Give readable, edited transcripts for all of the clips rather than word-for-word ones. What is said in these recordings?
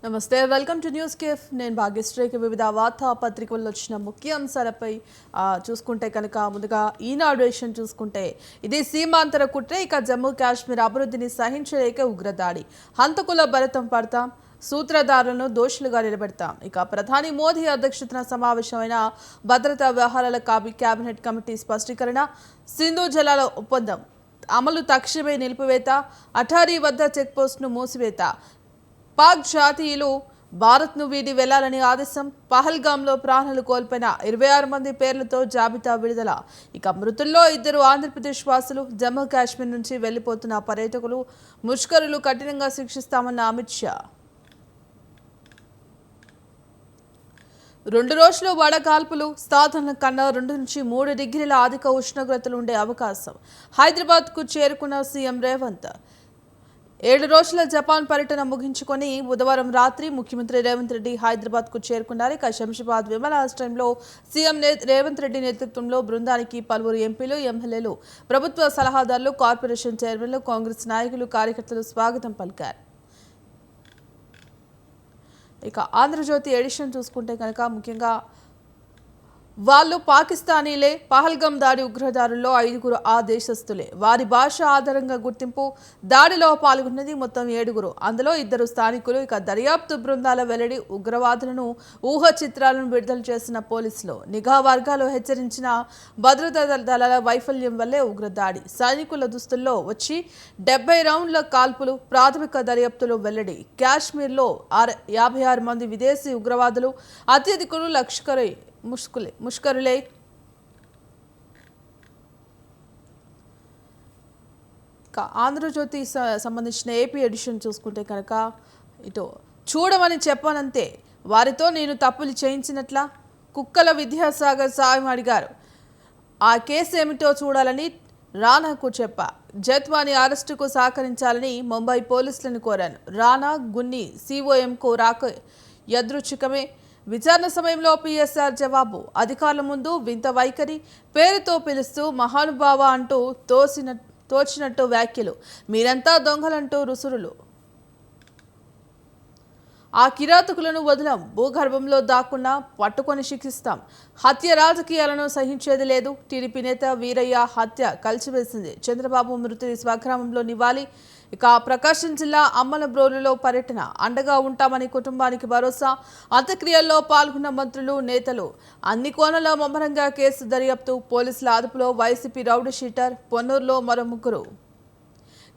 నమస్తే welcome to news cafe నేను భాగ్యశ్రీకి వివిధ వార్తాపత్రికల్లో వచ్చిన ముఖ్య అంశాలపై చూసుకుంటే కనుక ముందుగా ఈనాడు ఎడిషన్ చూసుకుంటే ఇది సీమాంతర కుట్ర ఇక జమ్మూ కాశ్మీర్ అభివృద్ధిని సహించలేక ఉగ్రదాడి హంతకుల భరతం పడతాం సూత్రధారులను దోషులుగా నిలబెడతాం ఇక ప్రధాని మోదీ అధ్యక్షతన సమావేశమైన భద్రతా వ్యవహారాల కేబినెట్ కమిటీ స్పష్టీకరణ సింధు జలాల ఒప్పందం అమలు తక్షణమే నిలిపివేత అఠారీ వద్ద చెక్పోస్ట్ను మూసివేత పాక్ జాతీయులు భారత్ను వీడి వెళ్లాలని ఆదేశం పహల్గాంలో ప్రాణాలు కోల్పోయిన 26 మంది పేర్లతో జాబితా విడుదల ఇక మృతుల్లో 2 ఆంధ్రప్రదేశ్ వాసులు జమ్మూ కాశ్మీర్ నుంచి వెళ్లిపోతున్న పర్యాటకులు ముష్కరులు కఠినంగా శిక్షిస్తామన్న అమిత్ షా 2 రోజులు వడగాల్పులు సాధారణ కన్నా 2 నుంచి 3 డిగ్రీల అధిక ఉష్ణోగ్రతలు ఉండే అవకాశం హైదరాబాద్కు చేరుకున్న సీఎం రేవంత్ 7 రోజుల జపాన్ పర్యటన ముగించుకొని బుధవారం రాత్రి ముఖ్యమంత్రి రేవంత్ రెడ్డి హైదరాబాద్కు చేరుకున్నారు ఇక శంషాబాద్ విమానాశ్రయంలో సీఎం రేవంత్ రెడ్డి నేతృత్వంలో బృందానికి పలువురు ఎంపీలు ఎమ్మెల్యేలు ప్రభుత్వ సలహాదారులు కార్పొరేషన్ చైర్మన్లు కాంగ్రెస్ నాయకులు కార్యకర్తలు స్వాగతం పలికారు ఇక ఆంధ్రజ్యోతి ఎడిషన్ చూసుకుంటే కనుక ముఖ్యంగా వాళ్ళు పాకిస్తానీలే పహల్గం దాడి ఉగ్రదారుల్లో 5 ఆ దేశస్తులే వారి భాష ఆధారంగా గుర్తింపు దాడిలో పాల్గొన్నది మొత్తం 7 అందులో 2 స్థానికులు ఇక దర్యాప్తు బృందాల వెల్లడి ఉగ్రవాదులను ఊహ చిత్రాలను విడుదల చేసిన పోలీసులు నిఘా వర్గాలు హెచ్చరించిన భద్రతా దళాల వైఫల్యం వల్లే ఉగ్రదాడి సైనికుల దుస్తుల్లో వచ్చి 70 రౌండ్ల కాల్పులు ప్రాథమిక దర్యాప్తులో వెల్లడి కాశ్మీర్లో 56 మంది విదేశీ ఉగ్రవాదులు అత్యధికులు లష్కరే ముష్కరులే ఆంధ్రజ్యోతి సంబంధించిన ఏపీ ఎడిషన్ చూసుకుంటే కనుక ఇటు చూడమని చెప్పనంతే వారితో నేను తప్పులు చేయించినట్లా కుక్కల విద్యాసాగర్ సాయం అడిగారు ఆ కేసు ఏమిటో చూడాలని రానాకు చెప్పా జత్వాని అరెస్టుకు సహకరించాలని ముంబై పోలీసులను కోరాను రానా గున్ని సిఓఎంకు రాక యదృచ్ఛికమే విచారణ సమయంలో పిఎస్ఆర్ జవాబు అధికారుల ముందు వింత వైఖరి పేరుతో పిలుస్తూ మహానుభావ అంటూ తోచినట్టు వ్యాఖ్యలు మీరంతా దొంగలంటూ రుసురులు ఆ కిరాతకులను వదలం భూగర్భంలో దాక్కున్నా పట్టుకొని శిక్షిస్తాం హత్య రాజకీయాలను సహించేది లేదు టీడీపీ నేత వీరయ్య హత్య కలిసివేసింది చంద్రబాబు మృతి స్వగ్రామంలో నివాళి ఇక ప్రకాశం జిల్లా అమ్మలబ్రోలులో పర్యటన అండగా ఉంటామని కుటుంబానికి భరోసా అంత్యక్రియల్లో పాల్గొన్న మంత్రులు నేతలు అన్ని కోణాల ముమ్మరంగా కేసు దర్యాప్తు పోలీసుల అదుపులో వైసీపీ రౌడీ షీటర్ పొన్నూరులో మరో 3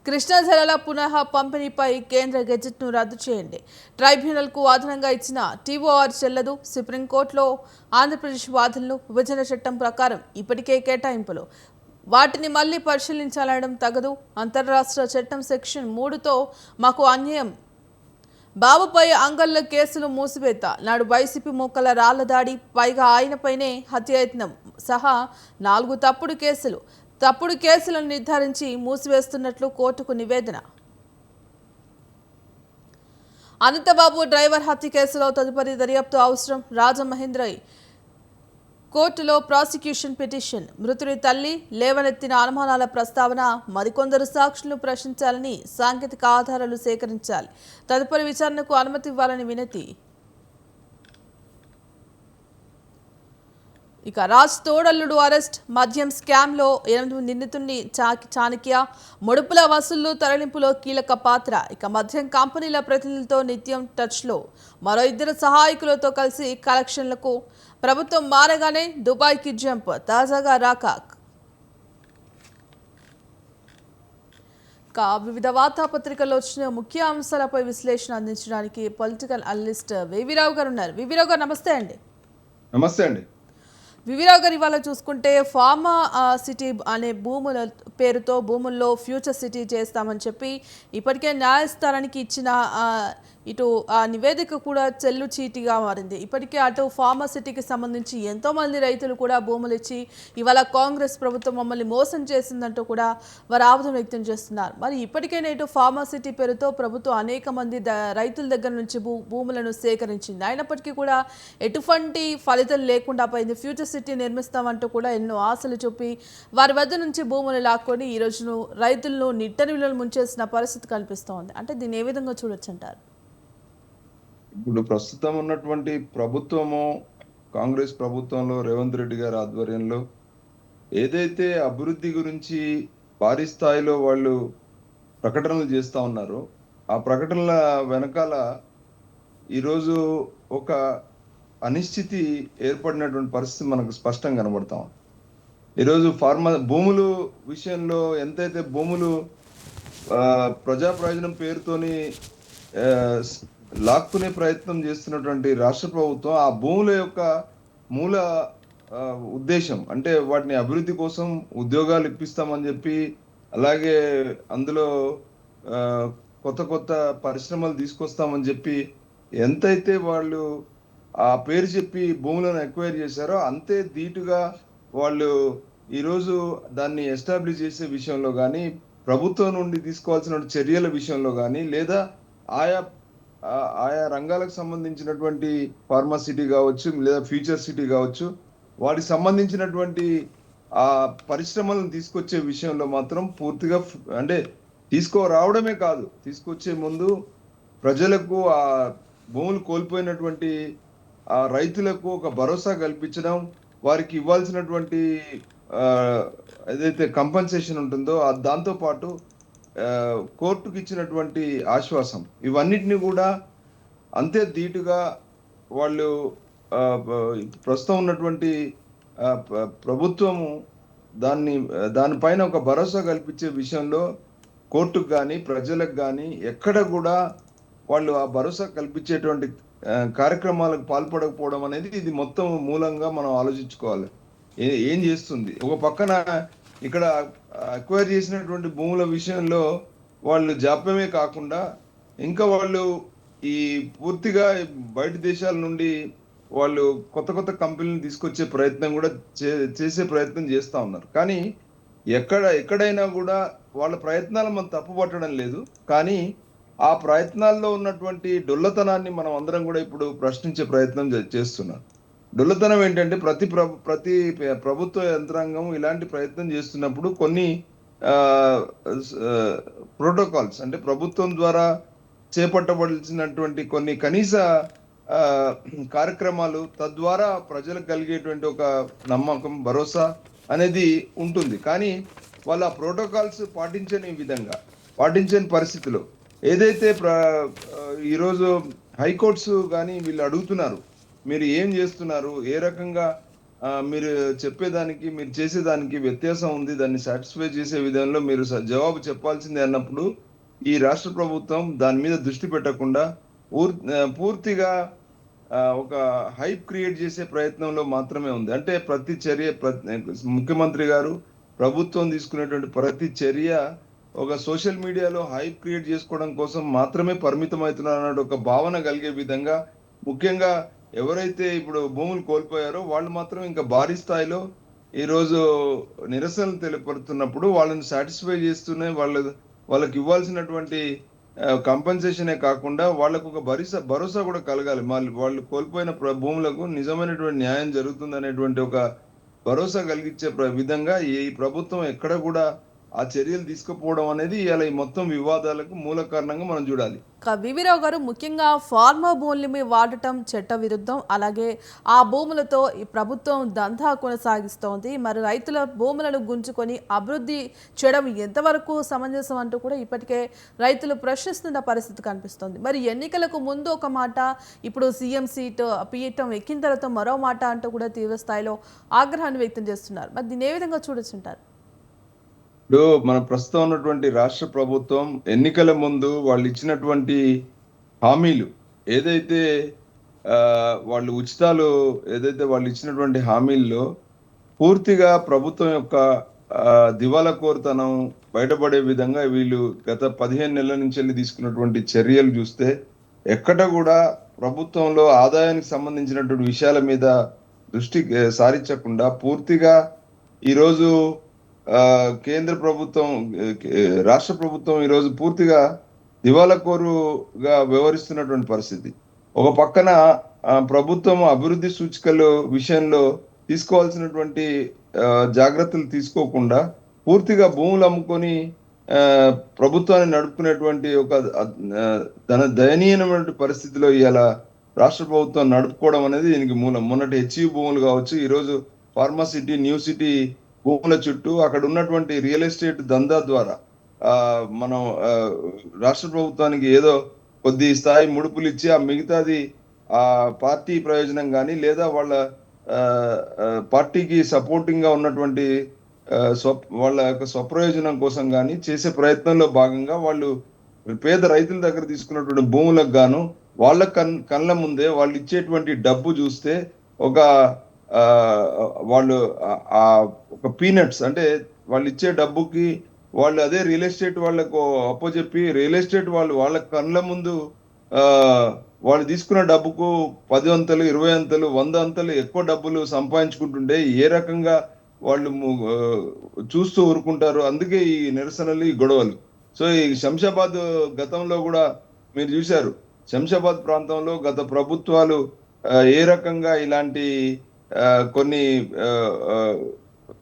కృష్ణా జలాల పునః పంపిణీపై కేంద్ర గెజెట్ను రద్దు చేయండి ట్రైబ్యునల్కు అదనంగా ఇచ్చిన టీఓఆర్ చెల్లదు సుప్రీంకోర్టులో ఆంధ్రప్రదేశ్ వాదనలు విభజన చట్టం ప్రకారం ఇప్పటికే కేటాయింపులు వాటిని మళ్లీ పరిశీలించాలనడం తగదు అంతర్రాష్ట్ర చట్టం సెక్షన్ 3తో మాకు అన్యాయం బాబుపై అంగళ్ళ కేసులు మూసివేత నాడు వైసీపీ మోకల రాళ్ల దాడి పైగా ఆయనపైనే హత్యాయత్నం సహా 4 తప్పుడు కేసులను నిర్ధారించి మూసివేస్తున్నట్లు కోర్టుకు నివేదన అనంతబాబు డ్రైవర్ హత్య కేసులో తదుపరి దర్యాప్తు అవసరం రాజమహేంద్ర కోర్టులో ప్రాసిక్యూషన్ పిటిషన్ మృతుడి తల్లి లేవనెత్తిన అనుమానాల ప్రస్తావన మరికొందరు సాక్షులను ప్రశ్నించాలని సాంకేతిక ఆధారాలు సేకరించాలి తదుపరి విచారణకు అనుమతి ఇవ్వాలని వినతి ఇక రాజ్ తోడల్లుడు అరెస్ట్ మద్యం స్కామ్లో 8 నిందితుడిని చాణక్య ముడుపుల వసూళ్లు తరలింపులో కీలక పాత్ర ఇక మద్యం కంపెనీల ప్రతినిధులతో నిత్యం టచ్లో మరో 2 సహాయకులతో కలిసి కలెక్షన్లకు ప్రభుత్వం మారగానే దుబాయ్కి జంప్ తాజాగా రాక వివిధ వార్తాపత్రికల్లో వచ్చిన ముఖ్య అంశాలపై విశ్లేషణ అందించడానికి పొలిటికల్ అనలిస్ట్ వివిరావు గారు ఉన్నారు వివిరావు గారు నమస్తే అండి నమస్తే అండి వివిరావు గారు ఇవాళ చూసుకుంటే ఫార్మా సిటీ అనే భూముల పేరుతో భూముల్లో ఫ్యూచర్ సిటీ చేస్తామని చెప్పి ఇప్పటికే న్యాయస్థానానికి ఇచ్చిన ఇటు ఆ నివేదిక కూడా చెల్లు చీటిగా మారింది ఇప్పటికే అటు ఫార్మా సిటీకి సంబంధించి ఎంతోమంది రైతులు కూడా భూములు ఇచ్చి ఇవాళ కాంగ్రెస్ ప్రభుత్వం మమ్మల్ని మోసం చేసిందంటూ కూడా వారు ఆవేదన వ్యక్తం చేస్తున్నారు మరి ఇప్పటికైనా ఇటు ఫార్మా సిటీ పేరుతో ప్రభుత్వం అనేక మంది రైతుల దగ్గర నుంచి భూములను సేకరించింది అయినప్పటికీ కూడా ఎటువంటి ఫలితం లేకుండా పోయింది ఫ్యూచర్ సిటీ నిర్మిస్తామంటూ కూడా ఎన్నో ఆశలు చూపి వారి వద్ద నుంచి భూములు లాక్కొని ఈ రోజును రైతులను నిట్టనివిలో ముంచేసిన పరిస్థితి కనిపిస్తోంది అంటే దీన్ని ఏ విధంగా చూడొచ్చు అంటారు ఇప్పుడు ప్రస్తుతం ఉన్నటువంటి ప్రభుత్వము కాంగ్రెస్ ప్రభుత్వంలో రేవంత్ రెడ్డి గారి ఆధ్వర్యంలో ఏదైతే అభివృద్ధి గురించి భారీ స్థాయిలో వాళ్ళు ప్రకటనలు చేస్తా ఉన్నారో ఆ ప్రకటనల వెనకాల ఈరోజు ఒక అనిశ్చితి ఏర్పడినటువంటి పరిస్థితి మనకు స్పష్టంగా కనబడతాం. ఈరోజు భూములు విషయంలో ఎంతైతే భూములు ప్రజా ప్రయోజనం పేరుతోని ఆ, స్- లాక్కునే ప్రయత్నం చేస్తున్నటువంటి రాష్ట్ర ప్రభుత్వం ఆ భూముల యొక్క మూల ఆ, ఉద్దేశం అంటే వాటిని అభివృద్ధి కోసం ఉద్యోగాలు ఇప్పిస్తామని చెప్పి, అలాగే అందులో ఆ, కొత్త కొత్త పరిశ్రమలు తీసుకొస్తామని చెప్పి ఎంతైతే వాళ్ళు ఆ పేరు చెప్పి భూములను ఎక్వైర్ చేశారో అంతే ధీటుగా వాళ్ళు ఈరోజు దాన్ని ఎస్టాబ్లిష్ చేసే విషయంలో కానీ, ప్రభుత్వం నుండి తీసుకోవాల్సిన చర్యల విషయంలో కానీ, లేదా ఆయా ఆయా రంగాలకు సంబంధించినటువంటి ఫార్మాసిటీ కావచ్చు, లేదా ఫ్యూచర్ సిటీ కావచ్చు, వాటికి సంబంధించినటువంటి ఆ పరిశ్రమలను తీసుకొచ్చే విషయంలో మాత్రం పూర్తిగా అంటే తీసుకురావడమే కాదు, తీసుకొచ్చే ముందు ప్రజలకు ఆ భూములు కోల్పోయినటువంటి ఆ రైతులకు ఒక భరోసా కల్పించడం, వారికి ఇవ్వాల్సినటువంటి ఆ ఏదైతే కంపెన్సేషన్ ఉంటుందో దాంతో పాటు కోర్టుకి ఇచ్చినటువంటి ఆశ్వాసం, ఇవన్నిటిని కూడా అంతే ధీటుగా వాళ్ళు ప్రస్తుతం ఉన్నటువంటి ప్రభుత్వము దానిపైన ఒక భరోసా కల్పించే విషయంలో కోర్టుకు కానీ ప్రజలకు కానీ ఎక్కడ కూడా వాళ్ళు ఆ భరోసా కల్పించేటువంటి కార్యక్రమాలకు పాల్పడకపోవడం అనేది ఇది మొత్తం మూలంగా మనం ఆలోచించుకోవాలి. ఏం చేస్తుంది ఒక పక్కన ఇక్కడ అక్వైర్ చేసినటువంటి భూముల విషయంలో వాళ్ళు జాప్యమే కాకుండా ఇంకా వాళ్ళు ఈ పూర్తిగా బయట దేశాల నుండి వాళ్ళు కొత్త కొత్త కంపెనీలు తీసుకొచ్చే ప్రయత్నం కూడా చేసే ప్రయత్నం చేస్తా ఉన్నారు. కానీ ఎక్కడైనా కూడా వాళ్ళ ప్రయత్నాలు మనం తప్పు పట్టడం లేదు, కానీ ఆ ప్రయత్నాల్లో ఉన్నటువంటి డొల్లతనాన్ని మనం అందరం కూడా ఇప్పుడు ప్రశ్నించే ప్రయత్నం చేస్తున్నాం. డొల్లతనం ఏంటంటే ప్రతి ప్రభుత్వ యంత్రాంగం ఇలాంటి ప్రయత్నం చేస్తున్నప్పుడు కొన్ని ప్రోటోకాల్స్ అంటే ప్రభుత్వం ద్వారా చేపట్టవలసినటువంటి కొన్ని కనీస కార్యక్రమాలు, తద్వారా ప్రజలకు కలిగేటువంటి ఒక నమ్మకం, భరోసా అనేది ఉంటుంది. కానీ వాళ్ళ ప్రోటోకాల్స్ పాటించని పరిస్థితిలో ఏదైతే ఈరోజు హైకోర్ట్స్ కానీ వీళ్ళు అడుగుతున్నారు, మీరు ఏం చేస్తున్నారు, ఏ రకంగా మీరు చెప్పేదానికి మీరు చేసేదానికి వ్యత్యాసం ఉంది, దాన్ని సాటిస్ఫై చేసే విధంలో మీరు జవాబు చెప్పాల్సిందే అన్నప్పుడు ఈ రాష్ట్ర ప్రభుత్వం దాని మీద దృష్టి పెట్టకుండా పూర్తిగా ఒక హైప్ క్రియేట్ చేసే ప్రయత్నంలో మాత్రమే ఉంది. అంటే ప్రతి చర్య ముఖ్యమంత్రి గారు ప్రభుత్వం తీసుకునేటువంటి ప్రతి చర్య ఒక సోషల్ మీడియాలో హైప్ క్రియేట్ చేసుకోవడం కోసం మాత్రమే పరిమితం అవుతున్నారు అన్నట్టు ఒక భావన కలిగే విధంగా, ముఖ్యంగా ఎవరైతే ఇప్పుడు భూములు కోల్పోయారో వాళ్ళు మాత్రం ఇంకా భారీ స్థాయిలో ఈరోజు నిరసనలు తెలియపడుతున్నప్పుడు వాళ్ళని సాటిస్ఫై చేస్తూనే వాళ్ళకి ఇవ్వాల్సినటువంటి కంపెన్సేషనే కాకుండా వాళ్ళకు ఒక భరోసా కూడా కలగాలి. వాళ్ళు కోల్పోయిన భూములకు నిజమైనటువంటి న్యాయం జరుగుతుంది అనేటువంటి ఒక భరోసా కలిగించే విధంగా ఈ ప్రభుత్వం ఎక్కడ కూడా ఆ చర్యలు తీసుకుపోవడం అనేది ఇలా ఈ మొత్తం వివాదాలకు మూల కారణంగా మనం చూడాలి. వివిరావు గారు, ముఖ్యంగా ఫార్మా భూములని వాడటం చట్ట విరుద్ధం. అలాగే ఆ భూములతో ఈ ప్రభుత్వం దందా కొనసాగిస్తోంది. మరి రైతుల భూములను గుంజుకొని అభివృద్ధి చేయడం ఎంతవరకు సమంజసం అంటూ కూడా ఇప్పటికే రైతులు ప్రశ్నిస్తున్న పరిస్థితి కనిపిస్తోంది. మరి ఎన్నికలకు ముందు ఒక మాట, ఇప్పుడు సీఎం సీటు పీఠం ఎక్కిన తర్వాత మరో మాట అంటూ కూడా తీవ్ర స్థాయిలో ఆగ్రహాన్ని వ్యక్తం చేస్తున్నారు. మరి దీన్ని ఏ విధంగా చూడొచ్చుంటారు? ఇప్పుడు మన ప్రస్తుతం ఉన్నటువంటి రాష్ట్ర ప్రభుత్వం ఎన్నికల ముందు వాళ్ళు ఇచ్చినటువంటి హామీలు ఏదైతే వాళ్ళు ఉచితాలు ఏదైతే వాళ్ళు ఇచ్చినటువంటి హామీల్లో పూర్తిగా ప్రభుత్వం యొక్క దివాలా కోరుతనం బయటపడే విధంగా వీళ్ళు గత 15 నెలల నుంచి వెళ్ళి తీసుకున్నటువంటి చర్యలు చూస్తే ఎక్కడ కూడా ప్రభుత్వంలో ఆదాయానికి సంబంధించినటువంటి విషయాల మీద దృష్టి సారించకుండా పూర్తిగా ఈరోజు కేంద్ర ప్రభుత్వం రాష్ట్ర ప్రభుత్వం ఈరోజు పూర్తిగా దివాలాకోరుగా వ్యవహరిస్తున్నటువంటి పరిస్థితి. ఒక పక్కన ప్రభుత్వం అభివృద్ధి సూచికలు విషయంలో తీసుకోవాల్సినటువంటి జాగ్రత్తలు తీసుకోకుండా పూర్తిగా భూములు అమ్ముకొని ఆ, ప్రభుత్వాన్ని నడుపుకునేటువంటి ఒక దయనీయమైన పరిస్థితిలో ఇలా రాష్ట్ర ప్రభుత్వం నడుపుకోవడం అనేది దీనికి మూలం. మొన్నటి హెచ్ఈ భూములు కావచ్చు, ఈ రోజు ఫార్మాసిటీ, న్యూ సిటీ భూముల చుట్టూ అక్కడ ఉన్నటువంటి రియల్ ఎస్టేట్ దందా ద్వారా ఆ మనం రాష్ట్ర ప్రభుత్వానికి ఏదో కొద్ది స్థాయి ముడుపులు ఇచ్చి ఆ మిగతాది ఆ పార్టీ ప్రయోజనం కానీ లేదా వాళ్ళ ఆ, పార్టీకి సపోర్టింగ్ గా ఉన్నటువంటి వాళ్ళ యొక్క స్వప్రయోజనం కోసం కానీ చేసే ప్రయత్నంలో భాగంగా వాళ్ళు పేద రైతుల దగ్గర తీసుకున్నటువంటి భూములకు గాను వాళ్ళ కళ్ళ ముందే వాళ్ళు ఇచ్చేటువంటి డబ్బు చూస్తే ఒక ఆ వాళ్ళు ఆ ఒక పీనట్స్ అంటే వాళ్ళు ఇచ్చే డబ్బుకి వాళ్ళు అదే రియల్ ఎస్టేట్ వాళ్ళకు అప్పచెప్పి రియల్ ఎస్టేట్ వాళ్ళు వాళ్ళ కళ్ళ ముందు ఆ వాళ్ళు తీసుకున్న డబ్బుకు 10 అంతలు, 20 అంతలు, 100 అంతలు ఎక్కువ డబ్బులు సంపాదించుకుంటుంటే ఏ రకంగా వాళ్ళు చూస్తూ ఊరుకుంటారు. అందుకే ఈ నిరసనలు, ఈ గొడవలు. సో ఈ శంషాబాద్ గతంలో కూడా మీరు చూశారు. శంషాబాద్ ప్రాంతంలో గత ప్రభుత్వాలు ఏ రకంగా ఇలాంటి కొన్ని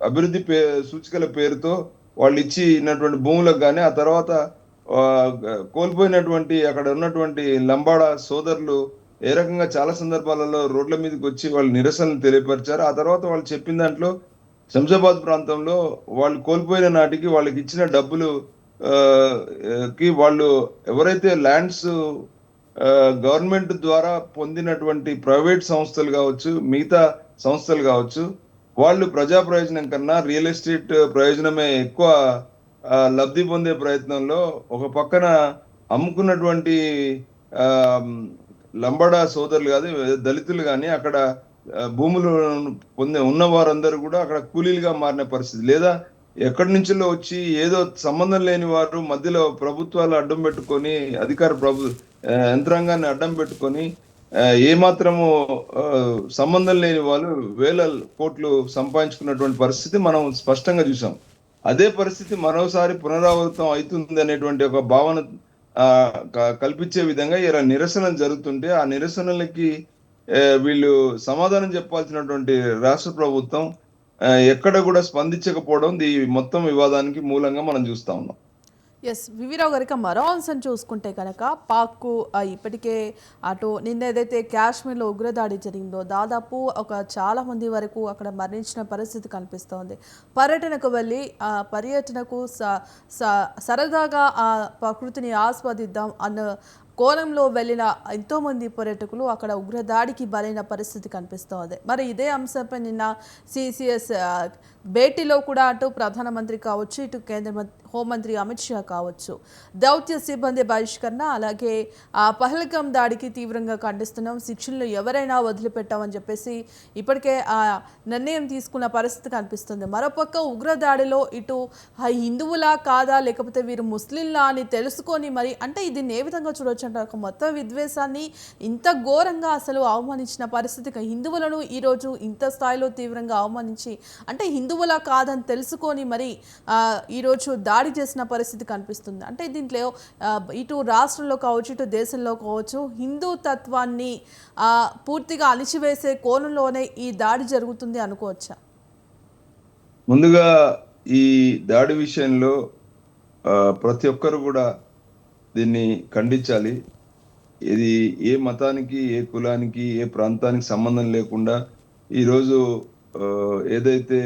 అభివృద్ధి సూచికల పేరుతో వాళ్ళు ఇచ్చినటువంటి భూములకు కానీ ఆ తర్వాత కోల్పోయినటువంటి అక్కడ ఉన్నటువంటి లంబాడ సోదరులు ఏ రకంగా చాలా సందర్భాలలో రోడ్ల మీదకి వచ్చి వాళ్ళు నిరసనలు తెలియపరిచారు. ఆ తర్వాత వాళ్ళు చెప్పిన దాంట్లో శంషాబాద్ ప్రాంతంలో వాళ్ళు కోల్పోయిన నాటికి వాళ్ళకి ఇచ్చిన డబ్బులు కి వాళ్ళు ఎవరైతే ల్యాండ్స్ గవర్నమెంట్ ద్వారా పొందినటువంటి ప్రైవేట్ సంస్థలు కావచ్చు, మిగతా సంస్థలు కావచ్చు, వాళ్ళు ప్రజా ప్రయోజనం కన్నా రియల్ ఎస్టేట్ ప్రయోజనమే ఎక్కువ లబ్ధి పొందే ప్రయత్నంలో ఒక పక్కన అమ్ముకున్నటువంటి ఆ లంబాడా సోదరులు కాదు, దళితులు కానీ అక్కడ భూములు ఉన్న వారందరూ కూడా అక్కడ కూలీలుగా మారిన పరిస్థితి. లేదా ఎక్కడి నుంచో వచ్చి ఏదో సంబంధం లేని వారు మధ్యలో ప్రభుత్వాలు అడ్డం పెట్టుకొని అధికార యంత్రాంగాన్ని అడ్డం పెట్టుకొని ఏమాత్రము సంబంధం లేని వాళ్ళు వేల కోట్లు సంపాదించుకున్నటువంటి పరిస్థితి మనం స్పష్టంగా చూసాం. అదే పరిస్థితి మరోసారి పునరావృతం అవుతుంది అనేటువంటి ఒక భావన కల్పించే విధంగా ఇలా నిరసనలు జరుగుతుంటే ఆ నిరసనలకి వీళ్ళు సమాధానం చెప్పాల్సినటువంటి రాష్ట్ర ప్రభుత్వం ఎక్కడ కూడా స్పందించకపోవడం ఈ మొత్తం వివాదానికి మూలంగా మనం చూస్తా ఉన్నాం. ఎస్ వివిరావు గారికి మరో అంశం చూసుకుంటే కనుక పాక్కు ఇప్పటికే అటు నిన్న ఏదైతే కాశ్మీర్లో ఉగ్రదాడి జరిగిందో దాదాపు ఒక చాలా మంది వరకు అక్కడ మరణించిన పరిస్థితి కనిపిస్తోంది. పర్యటనకు వెళ్ళి పర్యటనకు సరదాగా ఆ ప్రకృతిని ఆస్వాదిద్దాం అన్న కోణంలో వెళ్ళిన ఎంతోమంది పర్యాటకులు అక్కడ ఉగ్రదాడికి బలైన పరిస్థితి కనిపిస్తోంది. మరి ఇదే అంశంపై నిన్న సిసిఎస్ భేటీలో కూడా అటు ప్రధానమంత్రి కావచ్చు, ఇటు కేంద్ర హోంమంత్రి అమిత్ షా కావచ్చు దౌత్య సిబ్బంది బహిష్కరణ, అలాగే ఆ పహల్గాం దాడికి తీవ్రంగా ఖండిస్తున్నాం, శిక్షణలు ఎవరైనా వదిలిపెట్టామని చెప్పేసి ఇప్పటికే ఆ నిర్ణయం తీసుకున్న పరిస్థితి కనిపిస్తుంది. మరోపక్క ఉగ్రదాడిలో ఇటు హిందువులా కాదా లేకపోతే వీరు ముస్లింలా అని తెలుసుకొని మరి అంటే ఇది ఏ విధంగా చూడొచ్చు అంటే ఒక మొత్తం విద్వేషాన్ని ఇంత ఘోరంగా అసలు అవమానించిన పరిస్థితి హిందువులను ఈరోజు ఇంత స్థాయిలో తీవ్రంగా అవమానించి అంటే హిందువులా కాదని తెలుసుకొని మరి ఈరోజు దాడి చేసిన పరిస్థితి కనిపిస్తుంది. అంటే దీంట్లో ఇటు రాష్ట్రంలో కావచ్చు, ఇటు దేశంలో కావచ్చు హిందూ తత్వాన్ని పూర్తిగా అణిచివేసే కోణంలోనే ఈ దాడి జరుగుతుంది అనుకోవచ్చా? ముందుగా ఈ దాడి విషయంలో ప్రతి ఒక్కరు కూడా దీన్ని ఖండించాలి. ఇది ఏ మతానికి, ఏ కులానికి, ఏ ప్రాంతానికి సంబంధం లేకుండా ఈరోజు ఏదైతే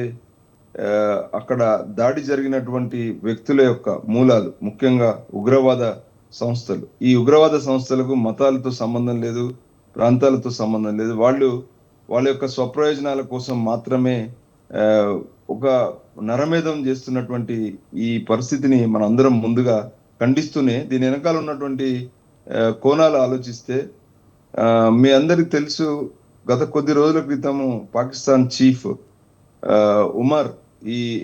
అక్కడ దాడి జరిగినటువంటి వ్యక్తుల యొక్క మూలాలు ముఖ్యంగా ఉగ్రవాద సంస్థలు, ఈ ఉగ్రవాద సంస్థలకు మతాలతో సంబంధం లేదు, ప్రాంతాలతో సంబంధం లేదు. వాళ్ళ యొక్క స్వప్రయోజనాల కోసం మాత్రమే ఒక నరమేధం చేస్తున్నటువంటి ఈ పరిస్థితిని మనం అందరం ముందుగా ఖండిస్తూనే దీని వెనకాల ఉన్నటువంటి కోణాలు ఆలోచిస్తే మీ అందరికి తెలుసు, గత కొద్ది రోజుల క్రితము పాకిస్తాన్ చీఫ్ ఉమర్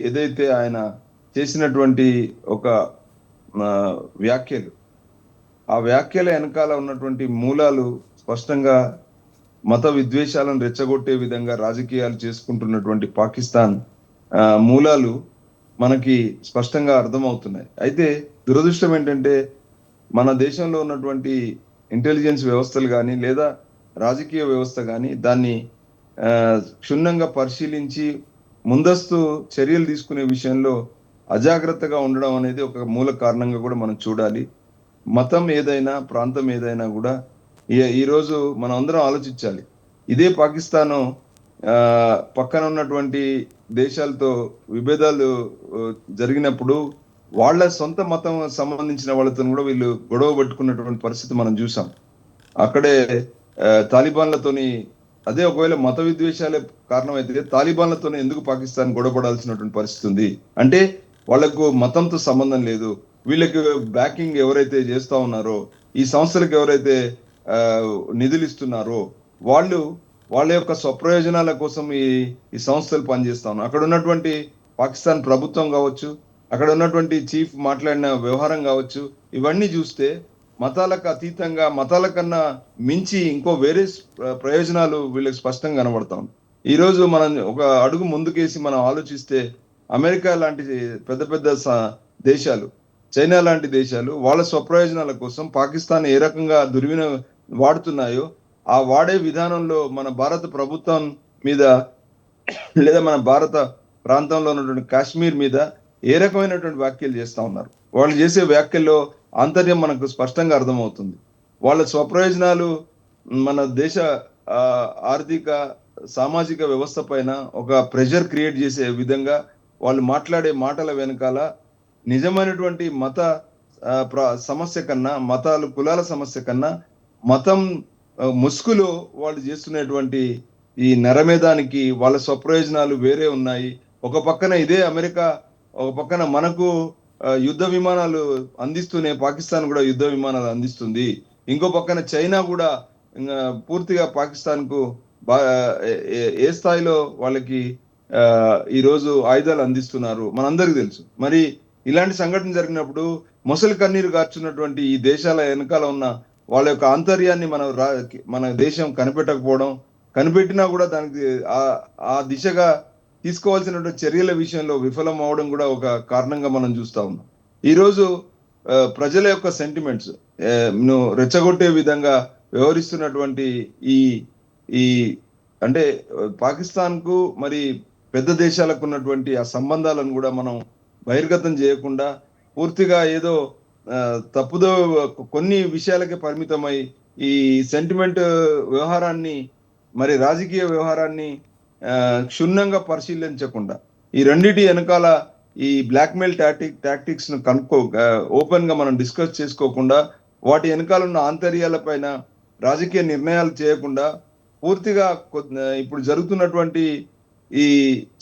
ఏదైతే ఆయన చేసినటువంటి ఒక వ్యాఖ్యలు, ఆ వ్యాఖ్యల వెనకాల ఉన్నటువంటి మూలాలు స్పష్టంగా మత విద్వేషాలను రెచ్చగొట్టే విధంగా రాజకీయాలు చేసుకుంటున్నటువంటి పాకిస్తాన్ మూలాలు మనకి స్పష్టంగా అర్థమవుతున్నాయి. అయితే దురదృష్టం ఏంటంటే మన దేశంలో ఉన్నటువంటి ఇంటెలిజెన్స్ వ్యవస్థలు కానీ లేదా రాజకీయ వ్యవస్థ కానీ దాన్ని క్షుణ్ణంగా పరిశీలించి ముందస్తు చర్యలు తీసుకునే విషయంలో అజాగ్రత్తగా ఉండడం అనేది ఒక మూల కారణంగా కూడా మనం చూడాలి. మతం ఏదైనా, ప్రాంతం ఏదైనా కూడా ఈరోజు మనం అందరం ఆలోచించాలి. ఇదే పాకిస్తాను పక్కన ఉన్నటువంటి దేశాలతో విభేదాలు జరిగినప్పుడు వాళ్ళ సొంత మతం సంబంధించిన వాళ్ళతో కూడా వీళ్ళు గొడవ పెట్టుకున్నటువంటి పరిస్థితి మనం చూసాం. అక్కడే తాలిబాన్లతోని అదే ఒకవేళ మత విద్వేషాలే కారణమైతే తాలిబాన్లతోనే ఎందుకు పాకిస్తాన్ గొడవపడాల్సినటువంటి పరిస్థితి ఉంది అంటే వాళ్ళకు మతంతో సంబంధం లేదు. వీళ్ళకి బ్యాకింగ్ ఎవరైతే చేస్తా ఉన్నారో, ఈ సంస్థలకు ఎవరైతే నిధులు ఇస్తున్నారో వాళ్ళ యొక్క స్వప్రయోజనాల కోసం ఈ సంస్థలు పనిచేస్తా ఉన్నారు. అక్కడ ఉన్నటువంటి పాకిస్తాన్ ప్రభుత్వం కావచ్చు, అక్కడ ఉన్నటువంటి చీఫ్ మాట్లాడిన వ్యవహారం కావచ్చు, ఇవన్నీ చూస్తే మతాలకు అతీతంగా, మతాల కన్నా మించి ఇంకో వేరే ప్రయోజనాలు వీళ్ళకి స్పష్టంగా కనబడతాం. ఈ రోజు మనం ఒక అడుగు ముందుకేసి మనం ఆలోచిస్తే అమెరికా లాంటి పెద్ద పెద్ద దేశాలు, చైనా లాంటి దేశాలు వాళ్ళ స్వప్రయోజనాల కోసం పాకిస్తాన్ ఏ రకంగా వాడుతున్నాయో ఆ వాడే విధానంలో మన భారత ప్రభుత్వం మీద లేదా మన భారత ప్రాంతంలో ఉన్నటువంటి కాశ్మీర్ మీద ఏ రకమైనటువంటి వ్యాఖ్యలు చేస్తా ఉన్నారు. వాళ్ళు చేసే వ్యాఖ్యల్లో ఆంతర్యం మనకు స్పష్టంగా అర్థమవుతుంది. వాళ్ళ స్వప్రయోజనాలు మన దేశ ఆర్థిక సామాజిక వ్యవస్థ పైన ఒక ప్రెషర్ క్రియేట్ చేసే విధంగా వాళ్ళు మాట్లాడే మాటల వెనకాల నిజమైనటువంటి మత సమస్య కన్నా, మతాలు కులాల సమస్య కన్నా మతం ముసుగులో వాళ్ళు చేస్తున్నటువంటి ఈ నరమేధానికి వాళ్ళ స్వప్రయోజనాలు వేరే ఉన్నాయి. ఒక పక్కన ఇదే అమెరికా, ఒక పక్కన మనకు యుద్ధ విమానాలు అందిస్తూనే పాకిస్తాన్ కూడా యుద్ధ విమానాలు అందిస్తుంది. ఇంకో పక్కన చైనా కూడా పూర్తిగా పాకిస్తాన్ కు ఏ స్థాయిలో వాళ్ళకి ఈరోజు ఆయుధాలు అందిస్తున్నారు మనందరికీ తెలుసు. మరి ఇలాంటి సంఘటన జరిగినప్పుడు మొసలి కన్నీరు గార్చున్నటువంటి ఈ దేశాల వెనకాల ఉన్న వాళ్ళ యొక్క ఆంతర్యాన్ని మన దేశం కనిపెట్టకపోవడం, కనిపెట్టినా కూడా దానికి ఆ దిశగా తీసుకోవాల్సినటువంటి చర్యల విషయంలో విఫలం అవడం కూడా ఒక కారణంగా మనం చూస్తా ఉన్నాం. ఈరోజు ప్రజల యొక్క సెంటిమెంట్స్ రెచ్చగొట్టే విధంగా వ్యవహరిస్తున్నటువంటి ఈ అంటే పాకిస్తాన్ కు మరి పెద్ద దేశాలకు ఉన్నటువంటి ఆ సంబంధాలను కూడా మనం బహిర్గతం చేయకుండా పూర్తిగా ఏదో తప్పుదో కొన్ని విషయాలకే పరిమితమై ఈ సెంటిమెంట్ వ్యవహారాన్ని, మరి రాజకీయ వ్యవహారాన్ని క్షుణ్ణంగా పరిశీలించకుండా ఈ రెండిటి వెనకాల ఈ బ్లాక్మెయిల్ టాక్టిక్స్ ను ఓపెన్ గా మనం డిస్కస్ చేసుకోకుండా వాటి వెనకాల ఉన్న ఆంతర్యాల పైన రాజకీయ నిర్ణయాలు చేయకుండా పూర్తిగా ఇప్పుడు జరుగుతున్నటువంటి ఈ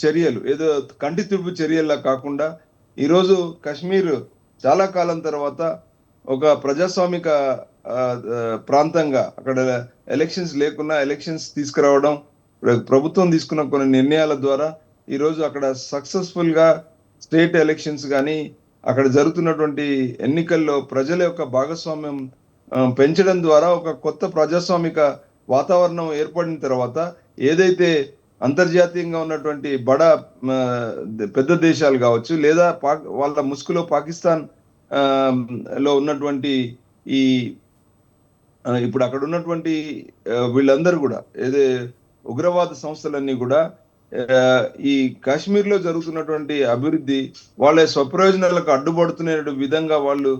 చర్యలు ఏదో కంటి తుడుపు చర్యల్లా కాకుండా ఈరోజు కాశ్మీర్ చాలా కాలం తర్వాత ఒక ప్రజాస్వామిక ప్రాంతంగా అక్కడ ఎలక్షన్స్ లేకున్నా ఎలక్షన్స్ తీసుకురావడం, ప్రభుత్వం తీసుకున్న కొన్ని నిర్ణయాల ద్వారా ఈరోజు అక్కడ సక్సెస్ఫుల్ గా స్టేట్ ఎలక్షన్స్ కానీ అక్కడ జరుగుతున్నటువంటి ఎన్నికల్లో ప్రజల యొక్క భాగస్వామ్యం పెంచడం ద్వారా ఒక కొత్త ప్రజాస్వామిక వాతావరణం ఏర్పడిన తర్వాత ఏదైతే అంతర్జాతీయంగా ఉన్నటువంటి పెద్ద దేశాలు కావచ్చు లేదా వాళ్ళ ముసుగులో పాకిస్తాన్ లో ఉన్నటువంటి ఈ ఇప్పుడు అక్కడ ఉన్నటువంటి వీళ్ళందరూ కూడా ఉగ్రవాద సంస్థలన్నీ కూడా ఈ కాశ్మీర్ లో జరుగుతున్నటువంటి అభివృద్ధి వాళ్ళ స్వప్రయోజనాలకు అడ్డుపడుతున్న విధంగా వాళ్ళు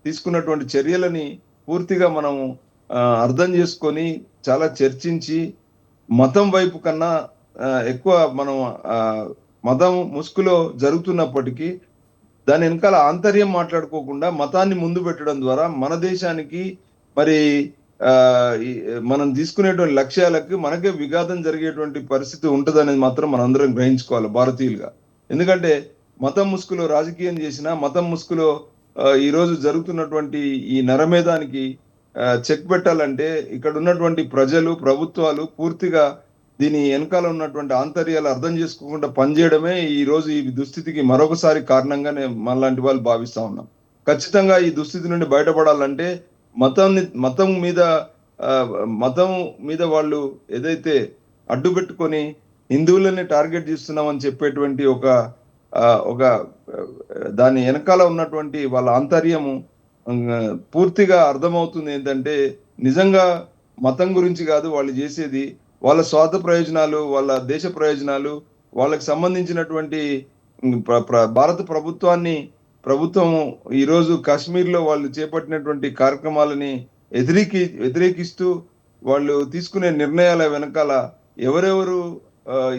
తీసుకున్నటువంటి చర్యలని పూర్తిగా మనం అర్థం చేసుకొని చాలా చర్చించి మతం వైపు కన్నా ఎక్కువ మనం మతం ముసుగులో జరుగుతున్నప్పటికీ దాని వెనకాల ఆంతర్యం మాట్లాడుకోకుండా మతాన్ని ముందు పెట్టడం ద్వారా మన దేశానికి మరి మనం తీసుకునేటువంటి లక్ష్యాలకు మనకే విఘాతం జరిగేటువంటి పరిస్థితి ఉంటదనేది మాత్రం మనందరం గ్రహించుకోవాలి భారతీయులుగా. ఎందుకంటే మతం ముసుగులో రాజకీయం చేసినా, మతం ముసుగులో ఈ రోజు జరుగుతున్నటువంటి ఈ నరమేధానికి చెక్ పెట్టాలంటే ఇక్కడ ఉన్నటువంటి ప్రజలు, ప్రభుత్వాలు పూర్తిగా దీని వెనకాల ఉన్నటువంటి ఆంతర్యాలు అర్థం చేసుకోకుండా పనిచేయడమే ఈ రోజు ఈ దుస్థితికి మరొకసారి కారణంగానే మనలాంటి వాళ్ళు భావిస్తా ఉన్నాం. ఖచ్చితంగా ఈ దుస్థితి నుండి బయటపడాలంటే మతం మీద వాళ్ళు ఏదైతే అడ్డు పెట్టుకొని హిందువులని టార్గెట్ చేస్తున్నామని చెప్పేటువంటి ఒక దాని వెనకాల ఉన్నటువంటి వాళ్ళ ఆంతర్యము పూర్తిగా అర్థమవుతుంది. ఏంటంటే నిజంగా మతం గురించి కాదు వాళ్ళు చేసేది, వాళ్ళ స్వార్థ ప్రయోజనాలు, వాళ్ళ దేశ ప్రయోజనాలు, వాళ్ళకి సంబంధించినటువంటి భారత ప్రభుత్వం ఈరోజు కాశ్మీర్లో వాళ్ళు చేపట్టినటువంటి కార్యక్రమాలని వ్యతిరేకిస్తూ వాళ్ళు తీసుకునే నిర్ణయాల వెనకాల ఎవరెవరు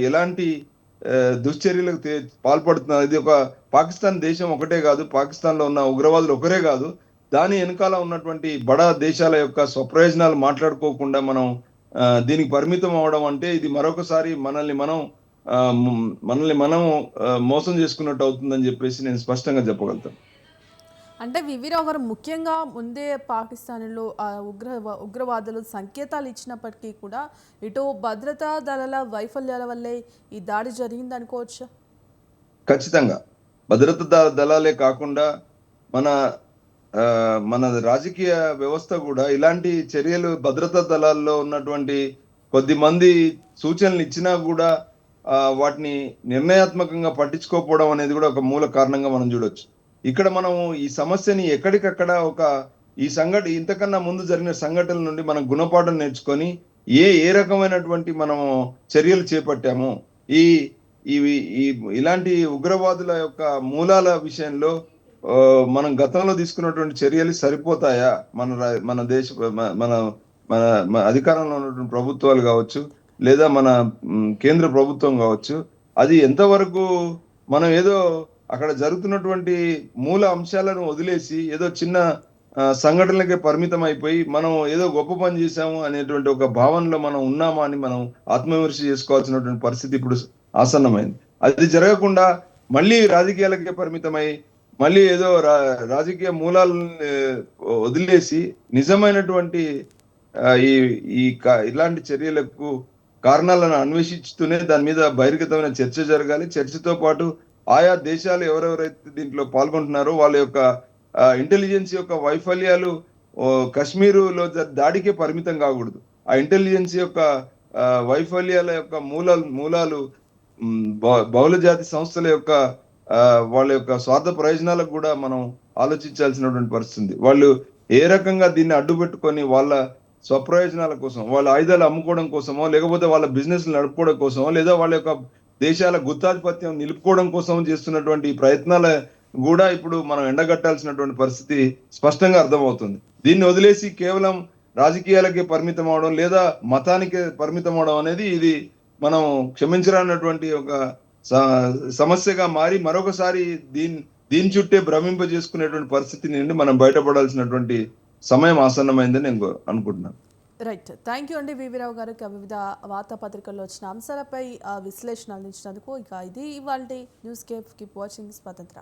ఎలాంటి దుశ్చర్యలకు పాల్పడుతున్నారు. ఇది ఒక పాకిస్తాన్ దేశం ఒకటే కాదు, పాకిస్తాన్ లో ఉన్న ఉగ్రవాదులు ఒకరే కాదు, దాని వెనకాల ఉన్నటువంటి బడా దేశాల యొక్క స్వప్రయోజనాలు మాట్లాడుకోకుండా మనం దీనికి పరిమితం అవడం అంటే ఇది మరొకసారి మనల్ని మనం మోసం చేసుకున్నట్టు అవుతుందని చెప్పేసి నేను స్పష్టంగా చెప్పగలుగుతాను. అంటే వివిరావు గారు ముఖ్యంగా ముందే పాకిస్తాన్లో ఉగ్రవాదులు సంకేతాలు ఇచ్చినప్పటికీ కూడా ఇటు భద్రతా దళాల వైఫల్యాల వల్లే ఈ దాడి జరిగింది అనుకోవచ్చు. ఖచ్చితంగా భద్రతా దళాలే కాకుండా మన మన రాజకీయ వ్యవస్థ కూడా ఇలాంటి చర్యలు భద్రతా దళాల్లో ఉన్నటువంటి కొద్ది మంది సూచనలు ఇచ్చినా కూడా వాటిని నిర్ణయాత్మకంగా పట్టించుకోకపోవడం అనేది కూడా ఒక మూల కారణంగా మనం చూడొచ్చు. ఇక్కడ మనం ఈ సమస్యని ఎక్కడికక్కడ ఇంతకన్నా ముందు జరిగిన సంఘటనల నుండి మనం గుణపాఠం నేర్చుకొని ఏ రకమైనటువంటి మనం చర్యలు చేపట్టాము, ఈ ఇలాంటి ఉగ్రవాదుల యొక్క మూలాల విషయంలో మనం గతంలో తీసుకున్నటువంటి చర్యలు సరిపోతాయా, మన దేశ మన మన అధికారంలో ఉన్నటువంటి ప్రభుత్వాలు కావచ్చు, లేదా మన కేంద్ర ప్రభుత్వం కావచ్చు, అది ఎంతవరకు మనం ఏదో అక్కడ జరుగుతున్నటువంటి మూల అంశాలను వదిలేసి ఏదో చిన్న సంఘటనలకే పరిమితం అయిపోయి మనం ఏదో గొప్ప పని చేశాము అనేటువంటి ఒక భావనలో మనం ఉన్నామా అని మనం ఆత్మవిమర్శ చేసుకోవాల్సినటువంటి పరిస్థితి ఇప్పుడు ఆసన్నమైంది. అది జరగకుండా మళ్ళీ రాజకీయాలకే పరిమితమై మళ్ళీ ఏదో రాజకీయ మూలాలను వదిలేసి నిజమైనటువంటి ఇలాంటి చర్యలకు కారణాలను అన్వేషిస్తూనే దాని మీద బహిర్గతమైన చర్చ జరగాలి. చర్చతో పాటు ఆయా దేశాలు ఎవరెవరైతే దీంట్లో పాల్గొంటున్నారో వాళ్ళ యొక్క ఇంటెలిజెన్స్ యొక్క వైఫల్యాలు కశ్మీరులో దాడికే పరిమితం కాకూడదు. ఆ ఇంటెలిజెన్స్ యొక్క వైఫల్యాల యొక్క మూలాలు బహుళ జాతి సంస్థల యొక్క వాళ్ళ యొక్క స్వార్థ ప్రయోజనాలకు కూడా మనం ఆలోచించాల్సినటువంటి పరిస్థితి. వాళ్ళు ఏ రకంగా దీన్ని అడ్డుపెట్టుకొని వాళ్ళ స్వప్రయోజనాల కోసం, వాళ్ళ ఆయుధాలు అమ్ముకోవడం కోసమో, లేకపోతే వాళ్ళ బిజినెస్ నడుపుకోవడం కోసమో, లేదా వాళ్ళ యొక్క దేశాల గుత్తాధిపత్యం నిలుపుకోవడం కోసం చేస్తున్నటువంటి ప్రయత్నాల కూడా ఇప్పుడు మనం ఎండగట్టాల్సినటువంటి పరిస్థితి స్పష్టంగా అర్థమవుతుంది. దీన్ని వదిలేసి కేవలం రాజకీయాలకే పరిమితం అవడం లేదా మతానికే పరిమితం అవడం అనేది ఇది మనం క్షమించరానటువంటి ఒక సమస్యగా మారి మరొకసారి దీని చుట్టే భ్రమింపజేసుకునేటువంటి పరిస్థితి నుండి మనం బయటపడాల్సినటువంటి సమయం ఆసన్నమైందని నేను అనుకుంటున్నాను. రైట్, థ్యాంక్ యూ అండి వివిరావు గారు. వివిధ వార్తాపత్రికల్లో వచ్చిన అంశాలపై విశ్లేషణ అందించినందుకు. ఇక ఇది ఇవాల్టి న్యూస్ కేప్. కీప్ వాచింగ్ స్వతంత్ర.